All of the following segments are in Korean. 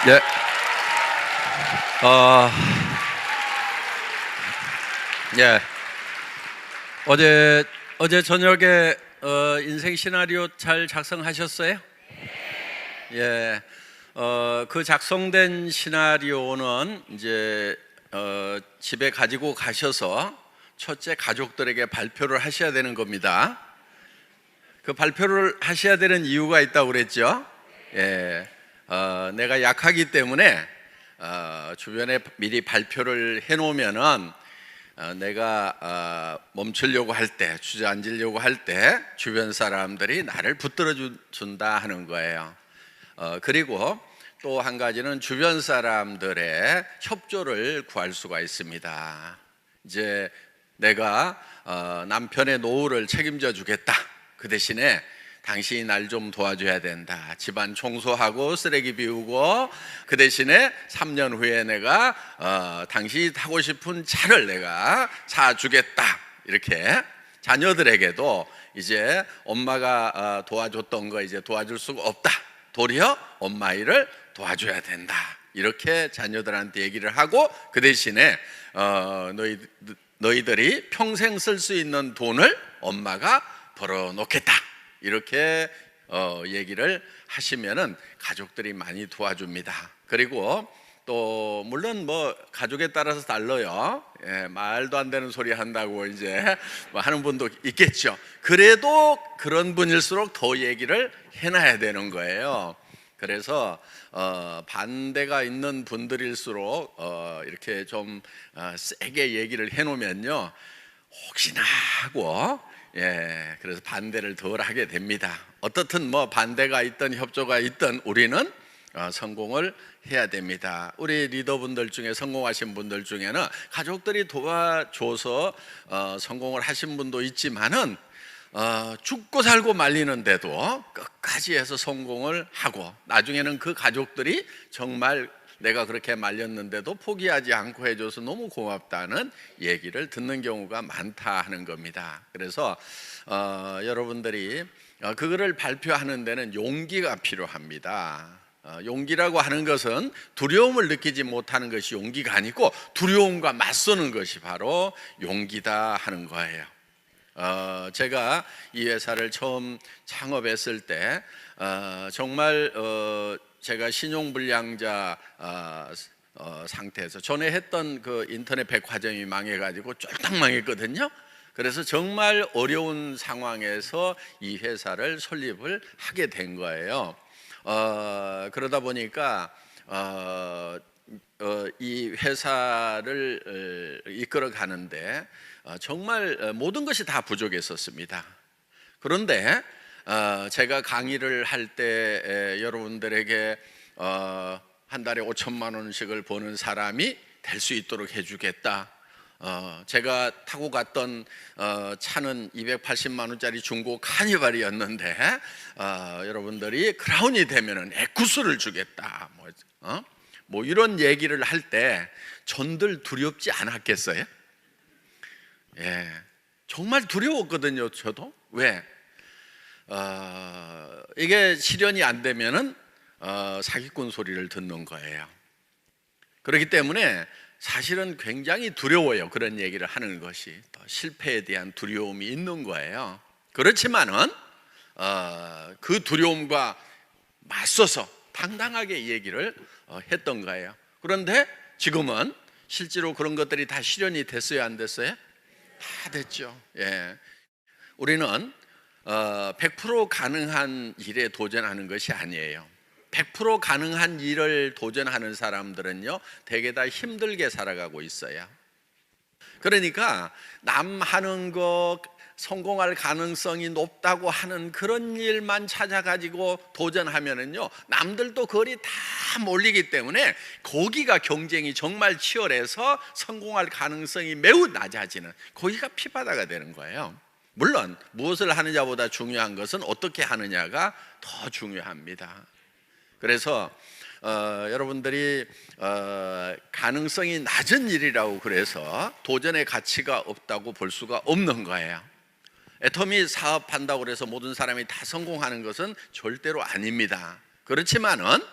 예. 어, 예. 어제 저녁에 인생 시나리오 잘 작성하셨어요? 예. 그 작성된 시나리오는 이제 집에 가지고 가셔서 첫째 가족들에게 발표를 하셔야 되는 겁니다. 그 발표를 하셔야 되는 이유가 있다고 그랬죠? 예. 내가 약하기 때문에 주변에 미리 발표를 해놓으면은 내가 멈추려고 할 때, 주저앉으려고 할 때 주변 사람들이 나를 붙들어 준다 하는 거예요. 그리고 또 한 가지는 주변 사람들의 협조를 구할 수가 있습니다. 이제 내가 남편의 노후를 책임져 주겠다. 그 대신에 당신이 날 좀 도와줘야 된다. 집안 청소하고 쓰레기 비우고, 그 대신에 3년 후에 내가 당신이 타고 싶은 차를 내가 사주겠다. 이렇게 자녀들에게도 이제 엄마가 도와줬던 거 이제 도와줄 수가 없다. 도리어 엄마 일을 도와줘야 된다. 이렇게 자녀들한테 얘기를 하고, 그 대신에 너희들이 평생 쓸 수 있는 돈을 엄마가 벌어놓겠다. 이렇게 얘기를 하시면은 가족들이 많이 도와줍니다. 그리고 또 물론 뭐 가족에 따라서 달라요. 예, 말도 안 되는 소리 한다고 이제 뭐 하는 분도 있겠죠. 그래도 그런 분일수록 더 얘기를 해놔야 되는 거예요. 그래서 반대가 있는 분들일수록 이렇게 좀 세게 얘기를 해놓으면요, 혹시나 하고, 예, 그래서 반대를 덜 하게 됩니다. 어떻든 뭐 반대가 있든 협조가 있든 우리는 성공을 해야 됩니다. 우리 리더분들 중에 성공하신 분들 중에는 가족들이 도와줘서 성공을 하신 분도 있지만은 죽고 살고 말리는데도 끝까지 해서 성공을 하고, 나중에는 그 가족들이 정말 내가 그렇게 말렸는데도 포기하지 않고 해줘서 너무 고맙다는 얘기를 듣는 경우가 많다 하는 겁니다. 그래서 여러분들이 그거를 발표하는 데는 용기가 필요합니다. 용기라고 하는 것은 두려움을 느끼지 못하는 것이 용기가 아니고 두려움과 맞서는 것이 바로 용기다 하는 거예요. 제가 이 회사를 처음 창업했을 때 정말 제가 신용불량자 상태에서 전에 했던 그 인터넷 백화점이 망해가지고 쫄딱 망했거든요. 그래서 정말 어려운 상황에서 이 회사를 설립을 하게 된 거예요. 그러다 보니까 이 회사를 이끌어 가는데 정말 모든 것이 다 부족했었습니다. 그런데 제가 강의를 할 때 여러분들에게 한 달에 5천만 원씩을 버는 사람이 될 수 있도록 해주겠다. 제가 타고 갔던 차는 280만 원짜리 중고 카니발이었는데 여러분들이 크라운이 되면은 에쿠스를 주겠다. 뭐 이런 얘기를 할 때 전들 두렵지 않았겠어요? 예, 정말 두려웠거든요. 저도. 왜? 이게 실현이 안 되면은 사기꾼 소리를 듣는 거예요. 그렇기 때문에 사실은 굉장히 두려워요. 그런 얘기를 하는 것이 또 실패에 대한 두려움이 있는 거예요. 그렇지만은 그 두려움과 맞서서 당당하게 얘기를 했던 거예요. 그런데 지금은 실제로 그런 것들이 다 실현이 됐어요, 안 됐어요? 다 됐죠. 예, 우리는 100% 가능한 일에 도전하는 것이 아니에요. 100% 가능한 일을 도전하는 사람들은요, 대개 다 힘들게 살아가고 있어요. 그러니까 남 하는 거 성공할 가능성이 높다고 하는 그런 일만 찾아가지고 도전하면은요, 남들도 거리 다 몰리기 때문에 거기가 경쟁이 정말 치열해서 성공할 가능성이 매우 낮아지는, 거기가 피바다가 되는 거예요. 물론 무엇을 하느냐보다 중요한 것은 어떻게 하느냐가 더 중요합니다. 그래서 여러분들이 가능성이 낮은 일이라고 그래서 도전의 가치가 없다고 볼 수가 없는 거예요. 애터미 사업한다고 해서 모든 사람이 다 성공하는 것은 절대로 아닙니다. 그렇지만은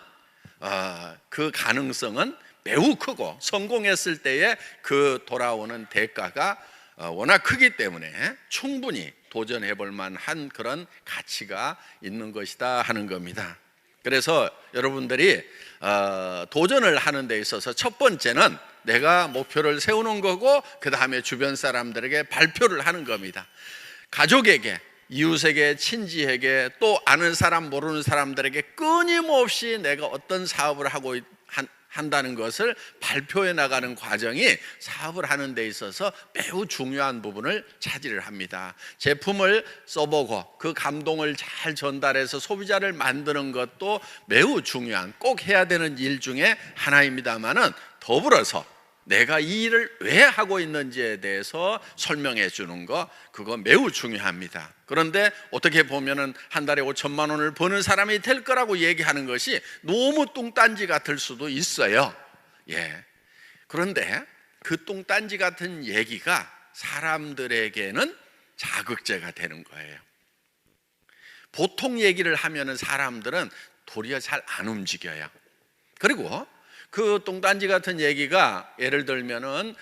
그 가능성은 매우 크고 성공했을 때에 그 돌아오는 대가가 워낙 크기 때문에 충분히 도전해 볼 만한 그런 가치가 있는 것이다 하는 겁니다. 그래서 여러분들이 도전을 하는 데 있어서 첫 번째는 내가 목표를 세우는 거고, 그 다음에 주변 사람들에게 발표를 하는 겁니다. 가족에게, 이웃에게, 친지에게, 또 아는 사람 모르는 사람들에게 끊임없이 내가 어떤 사업을 하고 한다는 것을 발표해 나가는 과정이 사업을 하는 데 있어서 매우 중요한 부분을 차지를 합니다. 제품을 써보고 그 감동을 잘 전달해서 소비자를 만드는 것도 매우 중요한, 꼭 해야 되는 일 중에 하나입니다만은, 더불어서 내가 이 일을 왜 하고 있는지에 대해서 설명해 주는 거, 그거 매우 중요합니다. 그런데 어떻게 보면은 한 달에 5천만 원을 버는 사람이 될 거라고 얘기하는 것이 너무 뚱딴지 같을 수도 있어요. 그런데 그 뚱딴지 같은 얘기가 사람들에게는 자극제가 되는 거예요. 보통 얘기를 하면은 사람들은 도리어 잘 안 움직여요. 그리고 그 뚱딴지 같은 얘기가 예를 들면은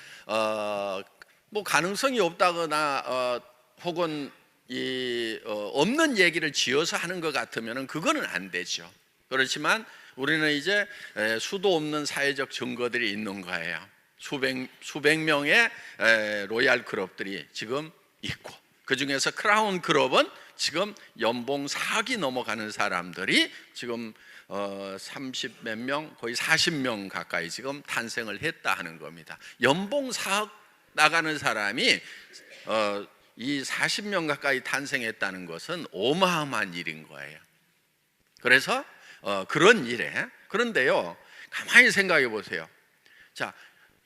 뭐 가능성이 없다거나 혹은 없는 얘기를 지어서 하는 것 같으면은 그거는 안 되죠. 그렇지만 우리는 이제 수도 없는 사회적 증거들이 있는 거예요. 수백 명의 로얄 클럽들이 지금 있고, 그 중에서 크라운 클럽은 지금 연봉 4억이 넘어가는 사람들이 지금 30 몇 명, 거의 40명 가까이 지금 탄생을 했다 하는 겁니다. 연봉 4억 나가는 사람이 이 40명 가까이 탄생했다는 것은 어마어마한 일인 거예요. 그래서 그런 일에, 그런데요, 가만히 생각해 보세요. 자,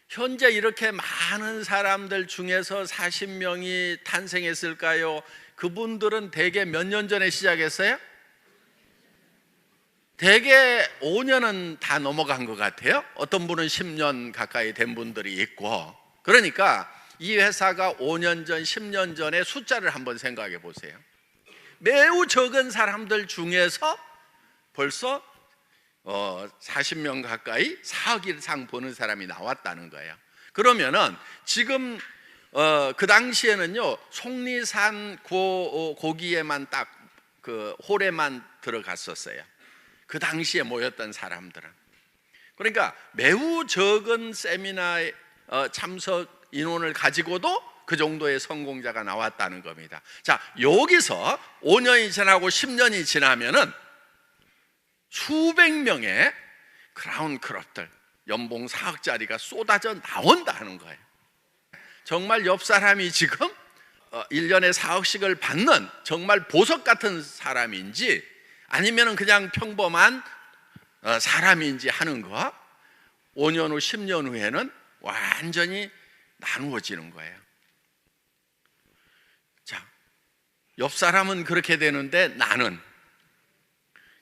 현재 이렇게 많은 사람들 중에서 40명이 탄생했을까요? 그분들은 대개 몇 년 전에 시작했어요? 대개 5년은 다 넘어간 것 같아요. 어떤 분은 10년 가까이 된 분들이 있고. 그러니까 이 회사가 5년 전, 10년 전의 숫자를 한번 생각해 보세요. 매우 적은 사람들 중에서 벌써 40명 가까이 4억 이상 버는 사람이 나왔다는 거예요. 그러면은 지금 그 당시에는요, 속리산 고기에만 딱 그 홀에만 들어갔었어요. 그 당시에 모였던 사람들은. 그러니까 매우 적은 세미나에 참석 인원을 가지고도 그 정도의 성공자가 나왔다는 겁니다. 자, 여기서 5년이 지나고 10년이 지나면은 수백 명의 크라운 클럽들, 연봉 4억짜리가 쏟아져 나온다 하는 거예요. 정말 옆 사람이 지금 1년에 4억씩을 받는 정말 보석 같은 사람인지 아니면 그냥 평범한 사람인지 하는 거, 5년 후 10년 후에는 완전히 나누어지는 거예요. 자, 옆 사람은 그렇게 되는데 나는,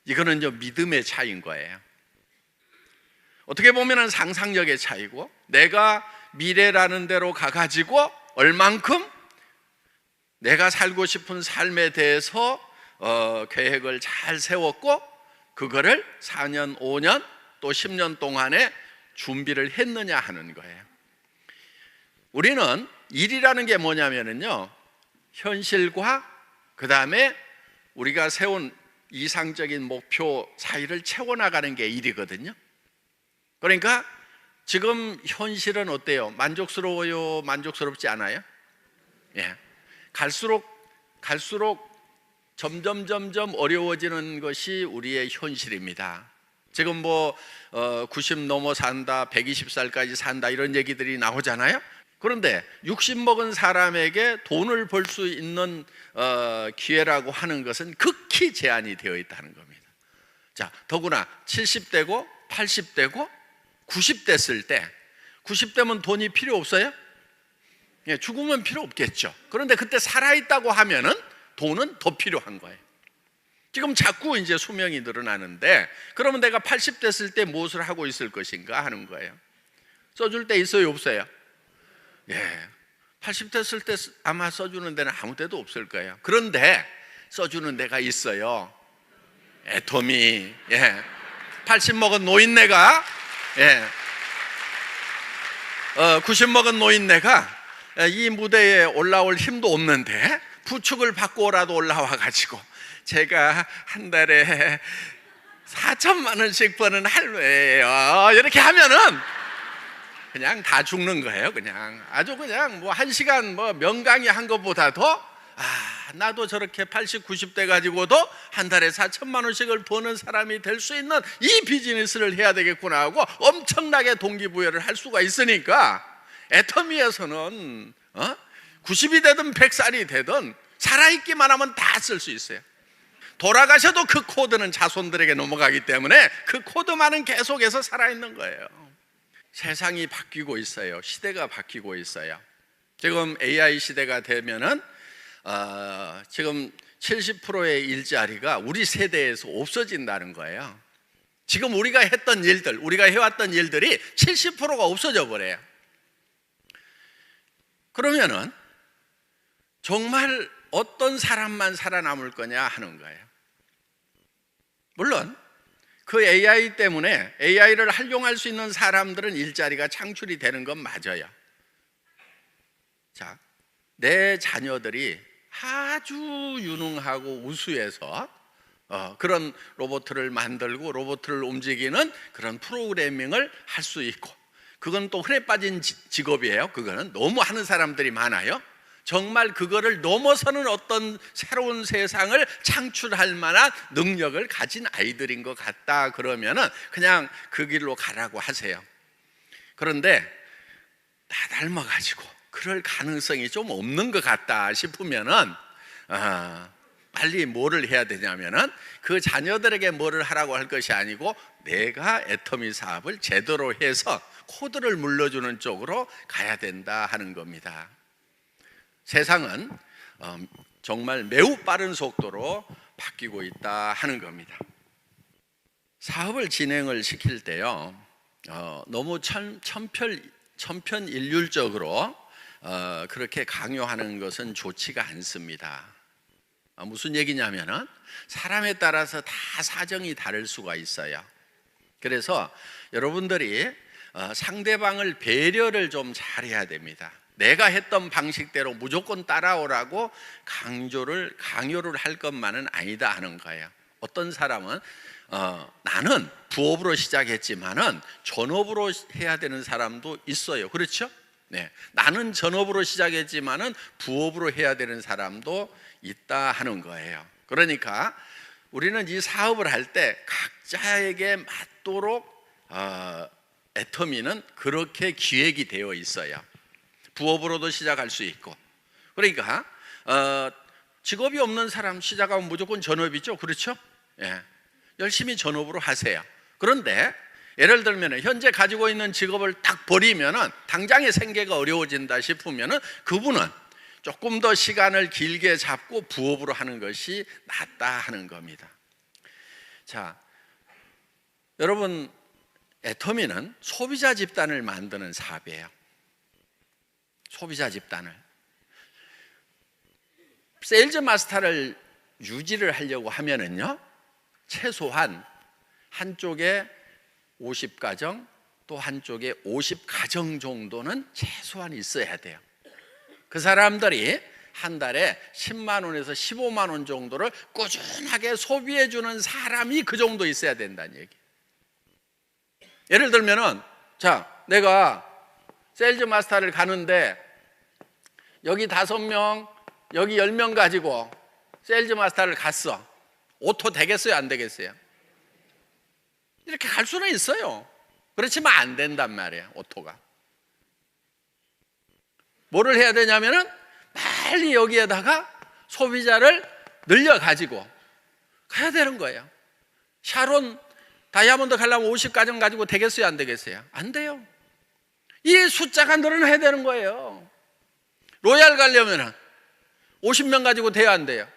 이거는 이제 믿음의 차이인 거예요. 어떻게 보면 상상력의 차이고, 내가 미래라는 대로 가가지고 얼만큼 내가 살고 싶은 삶에 대해서 계획을 잘 세웠고, 그거를 4년, 5년, 또 10년 동안에 준비를 했느냐 하는 거예요. 우리는 일이라는 게 뭐냐면요, 현실과 그 다음에 우리가 세운 이상적인 목표 사이를 채워나가는 게 일이거든요. 그러니까 지금 현실은 어때요? 만족스러워요? 만족스럽지 않아요? 갈수록 점점 어려워지는 것이 우리의 현실입니다. 지금 뭐 90 넘어 산다, 120살까지 산다, 이런 얘기들이 나오잖아요. 그런데 60 먹은 사람에게 돈을 벌 수 있는 기회라고 하는 것은 극히 제한이 되어 있다는 겁니다. 자, 더구나 70대고 80대고 90대 쓸 때, 90대면 돈이 필요 없어요? 죽으면 필요 없겠죠. 그런데 그때 살아있다고 하면은 돈은 더 필요한 거예요. 지금 자꾸 이제 수명이 늘어나는데, 그러면 내가 80대 쓸 때 무엇을 하고 있을 것인가 하는 거예요. 써줄 때 있어요, 없어요? 80대 쓸 때 아마 써주는 데는 아무 데도 없을 거예요. 그런데 써주는 데가 있어요. 애터미. 80 먹은 노인네가, 90 먹은 노인네가 이 무대에 올라올 힘도 없는데 부축을 받고라도 올라와 가지고 제가 한 달에 4천만 원씩 버는 할매예요 이렇게 하면은 그냥 다 죽는 거예요. 그냥 아주 그냥 뭐 1시간 뭐 명강의 한 것보다도 나도 저렇게 80, 90대 가지고도 한 달에 4천만 원씩을 버는 사람이 될 수 있는 이 비즈니스를 해야 되겠구나 하고 엄청나게 동기부여를 할 수가 있으니까, 애터미에서는 90이 되든 100살이 되든 살아있기만 하면 다 쓸 수 있어요. 돌아가셔도 그 코드는 자손들에게 넘어가기 때문에 그 코드만은 계속해서 살아있는 거예요. 세상이 바뀌고 있어요. 시대가 바뀌고 있어요. 지금 AI 시대가 되면은 지금 70%의 일자리가 우리 세대에서 없어진다는 거예요. 지금 우리가 했던 일들, 우리가 해왔던 일들이 70%가 없어져 버려요. 그러면은 정말 어떤 사람만 살아남을 거냐 하는 거예요. 물론 그 AI 때문에 AI를 활용할 수 있는 사람들은 일자리가 창출이 되는 건 맞아요. 자, 내 자녀들이 아주 유능하고 우수해서 그런 로봇을 만들고 로봇을 움직이는 그런 프로그래밍을 할 수 있고, 그건 또 흔해 빠진 직업이에요. 그거는 너무 하는 사람들이 많아요. 정말 그거를 넘어서는 어떤 새로운 세상을 창출할 만한 능력을 가진 아이들인 것 같다 그러면은 그냥 그 길로 가라고 하세요. 그런데 다 닮아가지고 그럴 가능성이 좀 없는 것 같다 싶으면은 빨리 뭐를 해야 되냐면은 그 자녀들에게 뭐를 하라고 할 것이 아니고 내가 애터미 사업을 제대로 해서 코드를 물려주는 쪽으로 가야 된다 하는 겁니다. 세상은 정말 매우 빠른 속도로 바뀌고 있다 하는 겁니다. 사업을 진행을 시킬 때요, 너무 천편일률적으로 그렇게 강요하는 것은 좋지가 않습니다. 무슨 얘기냐면은 사람에 따라서 다 사정이 다를 수가 있어요. 그래서 여러분들이 상대방을 배려를 좀 잘해야 됩니다. 내가 했던 방식대로 무조건 따라오라고 강요를 할 것만은 아니다 하는 거예요. 어떤 사람은 나는 부업으로 시작했지만은 전업으로 해야 되는 사람도 있어요. 그렇죠? 네, 나는 전업으로 시작했지만은 부업으로 해야 되는 사람도 있다 하는 거예요. 그러니까 우리는 이 사업을 할 때 각자에게 맞도록 애터미는 그렇게 기획이 되어 있어요. 부업으로도 시작할 수 있고. 그러니까 직업이 없는 사람 시작하면 무조건 전업이죠. 그렇죠? 예. 열심히 전업으로 하세요. 그런데 예를 들면 현재 가지고 있는 직업을 딱 버리면은 당장의 생계가 어려워진다 싶으면은 그분은 조금 더 시간을 길게 잡고 부업으로 하는 것이 낫다 하는 겁니다. 자, 여러분, 애터미는 소비자 집단을 만드는 사업이에요. 소비자 집단을. 세일즈 마스터를 유지를 하려고 하면은요, 최소한 한쪽에 50가정, 또 한쪽에 50가정 정도는 최소한 있어야 돼요. 그 사람들이 한 달에 10만 원에서 15만 원 정도를 꾸준하게 소비해 주는 사람이 그 정도 있어야 된다는 얘기예요. 예를 들면은, 자, 내가 세일즈 마스터를 가는데 여기 5명, 여기 10명 가지고 세일즈 마스터를 갔어. 오토 되겠어요? 안 되겠어요? 이렇게 갈 수는 있어요. 그렇지만 안 된단 말이에요, 오토가. 뭐를 해야 되냐면은 빨리 여기에다가 소비자를 늘려가지고 가야 되는 거예요. 샤론 다이아몬드 가려면 50가정 가지고 되겠어요? 안 되겠어요? 안 돼요. 이 숫자가 늘어나야 되는 거예요. 로얄 가려면 50명 가지고 돼야 안 돼요?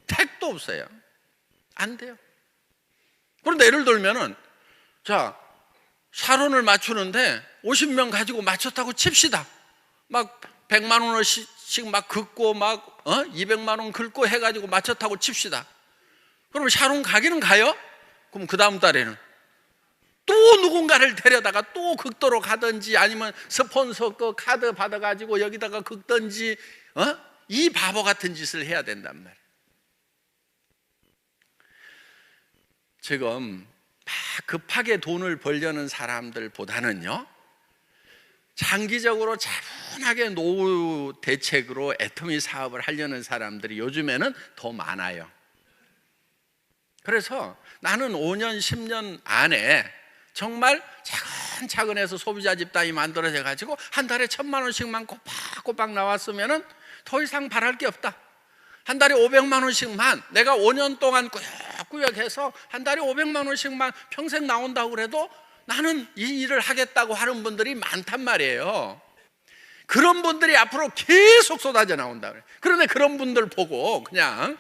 택도 없어요. 안 돼요. 그런데 예를 들면은, 자, 샤론을 맞추는데 50명 가지고 맞췄다고 칩시다. 막 100만 원씩 막 긋고 막 200만 원 긁고 해가지고 맞췄다고 칩시다. 그러면 샤론 가기는 가요? 그럼 그 다음 달에는 또 누군가를 데려다가 또 극도로 가든지 아니면 스폰서 그 카드 받아가지고 여기다가 긁든지 이 바보 같은 짓을 해야 된단 말이에요. 지금 막 급하게 돈을 벌려는 사람들보다는요, 장기적으로 차분하게 노후 대책으로 애터미 사업을 하려는 사람들이 요즘에는 더 많아요. 그래서 나는 5년, 10년 안에 정말 차근차근 해서 소비자 집단이 만들어져 가지고 한 달에 1,000만 원씩만 꼬박꼬박 나왔으면은 더 이상 바랄 게 없다. 한 달에 500만 원씩만 내가 5년 동안 꾸역꾸역 해서 한 달에 500만 원씩만 평생 나온다고 그래도 나는 이 일을 하겠다고 하는 분들이 많단 말이에요. 그런 분들이 앞으로 계속 쏟아져 나온다 그래. 그런데 그런 분들 보고 그냥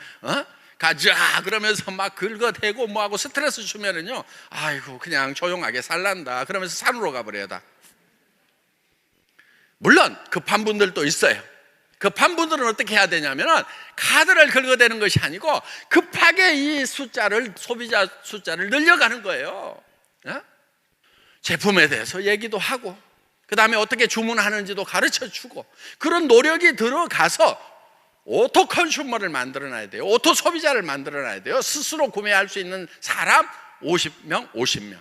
가자 그러면서 막 긁어대고 뭐하고 스트레스 주면은요, 아이고 그냥 조용하게 살란다 그러면서 산으로 가버려다. 물론 급한 분들도 있어요. 급한 분들은 어떻게 해야 되냐면은 카드를 긁어대는 것이 아니고 급하게 이 숫자를, 소비자 숫자를 늘려가는 거예요. 제품에 대해서 얘기도 하고 그 다음에 어떻게 주문하는지도 가르쳐주고 그런 노력이 들어가서 오토 컨슈머를 만들어놔야 돼요. 오토 소비자를 만들어놔야 돼요. 스스로 구매할 수 있는 사람 50명.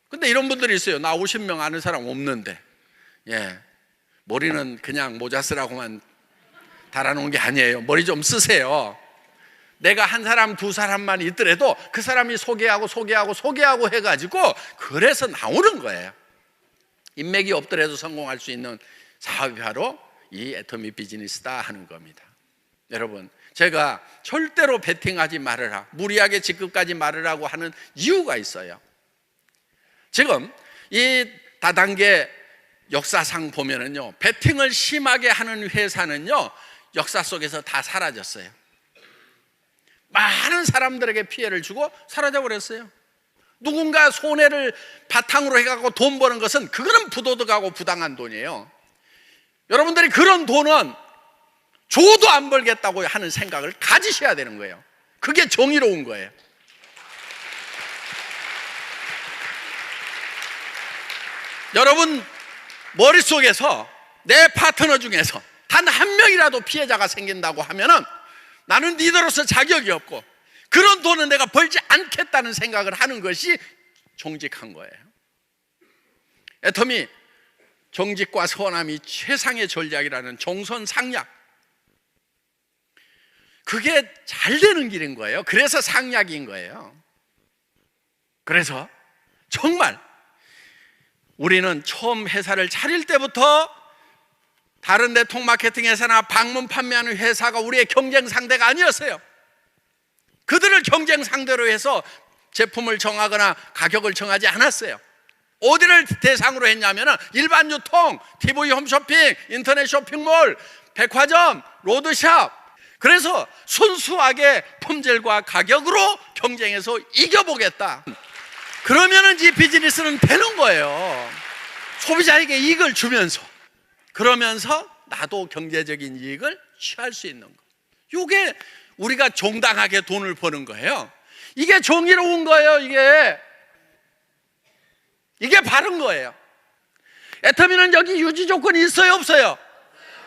근데 이런 분들이 있어요. 나 50명 아는 사람 없는데, 머리는 그냥 모자 쓰라고만 달아놓은 게 아니에요. 머리 좀 쓰세요. 내가 한 사람, 두 사람만 있더라도 그 사람이 소개하고 해가지고 그래서 나오는 거예요. 인맥이 없더라도 성공할 수 있는 사업이 바로 이 애터미 비즈니스다 하는 겁니다. 여러분, 제가 절대로 베팅하지 말으라, 무리하게 직급까지 말으라고 하는 이유가 있어요. 지금 이 다단계 역사상 보면은요, 베팅을 심하게 하는 회사는요, 역사 속에서 다 사라졌어요. 많은 사람들에게 피해를 주고 사라져 버렸어요. 누군가 손해를 바탕으로 해갖고 돈 버는 것은 그거는 부도덕하고 부당한 돈이에요. 여러분들이 그런 돈은 줘도 안 벌겠다고 하는 생각을 가지셔야 되는 거예요. 그게 정의로운 거예요. 여러분 머릿속에서 내 파트너 중에서 단 한 명이라도 피해자가 생긴다고 하면은 나는 리더로서 자격이 없고 그런 돈은 내가 벌지 않겠다는 생각을 하는 것이 정직한 거예요. 애터미 정직과 선함이 최상의 전략이라는 정선상략, 그게 잘 되는 길인 거예요. 그래서 상략인 거예요. 그래서 정말 우리는 처음 회사를 차릴 때부터 다른 네트워크 마케팅 회사나 방문 판매하는 회사가 우리의 경쟁 상대가 아니었어요. 그들을 경쟁 상대로 해서 제품을 정하거나 가격을 정하지 않았어요. 어디를 대상으로 했냐면 일반 유통, TV 홈쇼핑, 인터넷 쇼핑몰, 백화점, 로드샵. 그래서 순수하게 품질과 가격으로 경쟁해서 이겨보겠다. 그러면은 이 비즈니스는 되는 거예요. 소비자에게 이익을 주면서, 그러면서 나도 경제적인 이익을 취할 수 있는 거. 이게 우리가 정당하게 돈을 버는 거예요. 이게 정의로운 거예요. 이게 바른 거예요. 애터미는 여기 유지 조건이 있어요, 없어요?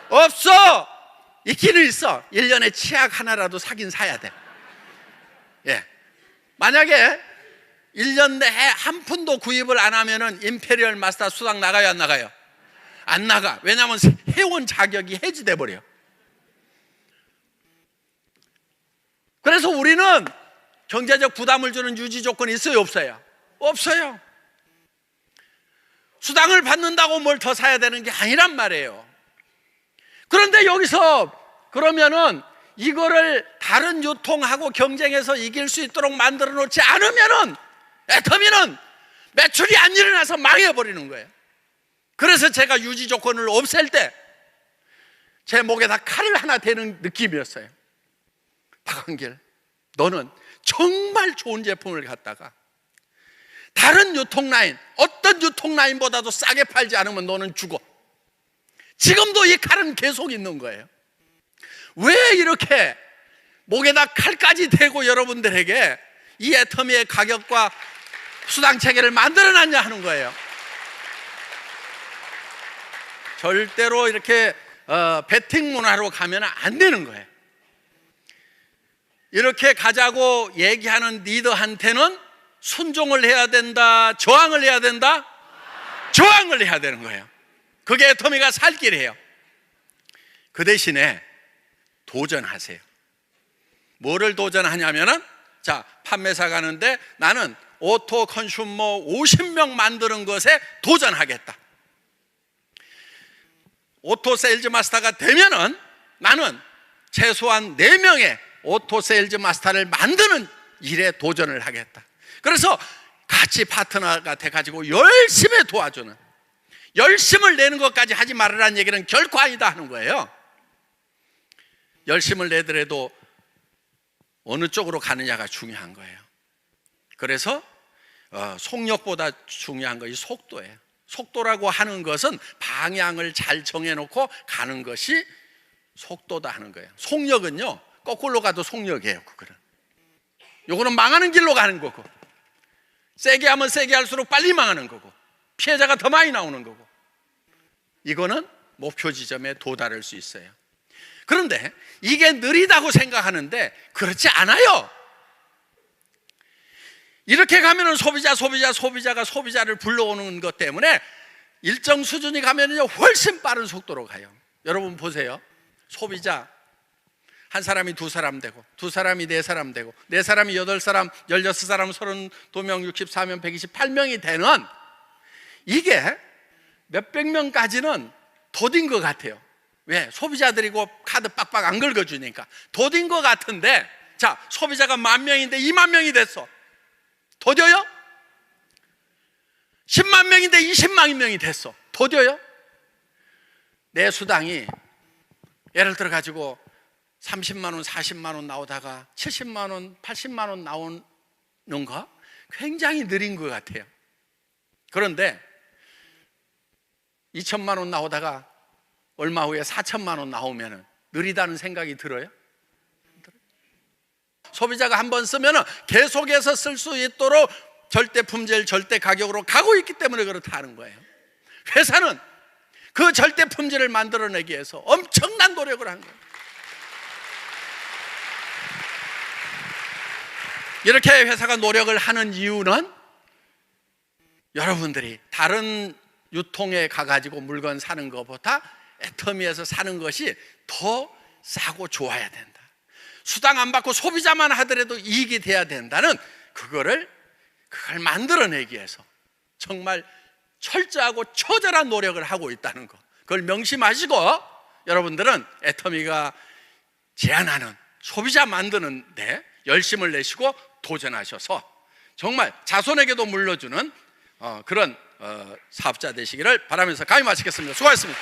없어. 있기는 있어. 1년에 치약 하나라도 사긴 사야 돼. 만약에 1년 내에 한 푼도 구입을 안 하면은 임페리얼 마스터 수당 나가요, 안 나가요? 안 나가. 왜냐하면 회원 자격이 해지돼 버려. 그래서 우리는 경제적 부담을 주는 유지 조건이 있어요, 없어요? 없어요. 수당을 받는다고 뭘 더 사야 되는 게 아니란 말이에요. 그런데 여기서 그러면은 이거를 다른 유통하고 경쟁해서 이길 수 있도록 만들어 놓지 않으면은 애터미는 매출이 안 일어나서 망해버리는 거예요. 그래서 제가 유지 조건을 없앨 때 제 목에다 칼을 하나 대는 느낌이었어요. 박한길, 너는 정말 좋은 제품을 갖다가 다른 유통 라인, 어떤 유통 라인보다도 싸게 팔지 않으면 너는 죽어. 지금도 이 칼은 계속 있는 거예요. 왜 이렇게 목에다 칼까지 대고 여러분들에게 이 애터미의 가격과 수당 체계를 만들어놨냐 하는 거예요. 절대로 이렇게 베팅 문화로 가면 안 되는 거예요. 이렇게 가자고 얘기하는 리더한테는 순종을 해야 된다, 저항을 해야 된다? 저항을 해야 되는 거예요. 그게 애터미가 살 길이에요. 그 대신에 도전하세요. 뭐를 도전하냐면은, 자, 판매사 가는데 나는 오토 컨슈머 50명 만드는 것에 도전하겠다. 오토 세일즈 마스터가 되면은 나는 최소한 4명의 오토 세일즈 마스터를 만드는 일에 도전을 하겠다. 그래서 같이 파트너가 돼가지고 열심히 도와주는, 열심을 내는 것까지 하지 말으라는 얘기는 결코 아니다 하는 거예요. 열심을 내더라도 어느 쪽으로 가느냐가 중요한 거예요. 그래서 속력보다 중요한 것이 속도예요. 속도라고 하는 것은 방향을 잘 정해놓고 가는 것이 속도다 하는 거예요. 속력은요, 거꾸로 가도 속력이에요. 요거는 망하는 길로 가는 거고, 세게 하면 세게 할수록 빨리 망하는 거고, 피해자가 더 많이 나오는 거고, 이거는 목표 지점에 도달할 수 있어요. 그런데 이게 느리다고 생각하는데 그렇지 않아요. 이렇게 가면은 소비자가 소비자를 불러오는 것 때문에 일정 수준이 가면은요 훨씬 빠른 속도로 가요. 여러분 보세요. 소비자 한 사람이 2사람 되고, 2사람이 4사람 되고, 4사람이 8사람, 16사람, 32명, 64명, 128명이 되는, 이게 몇백 명까지는 더딘 것 같아요. 왜? 소비자들이고 카드 빡빡 안 긁어주니까 더딘 것 같은데, 자, 소비자가 10,000명인데 20,000명이 됐어. 더뎌요? 10만 명인데 20만 명이 됐어. 더뎌요? 내 수당이 예를 들어 가지고 30만 원, 40만 원 나오다가 70만 원, 80만 원 나오는 거 굉장히 느린 것 같아요. 그런데 2천만 원 나오다가 얼마 후에 4천만 원 나오면 느리다는 생각이 들어요? 소비자가 한번 쓰면 계속해서 쓸 수 있도록 절대 품질, 절대 가격으로 가고 있기 때문에 그렇다는 거예요. 회사는 그 절대 품질을 만들어내기 위해서 엄청난 노력을 한 거예요. 이렇게 회사가 노력을 하는 이유는 여러분들이 다른 유통에 가가지고 물건 사는 것보다 애터미에서 사는 것이 더 싸고 좋아야 된다. 수당 안 받고 소비자만 하더라도 이익이 돼야 된다는 그걸 만들어내기 위해서 정말 철저하고 처절한 노력을 하고 있다는 거, 그걸 명심하시고 여러분들은 애터미가 제안하는 소비자 만드는 데 열심을 내시고 도전하셔서 정말 자손에게도 물려주는 그런 사업자 되시기를 바라면서 강의 마치겠습니다. 수고하셨습니다.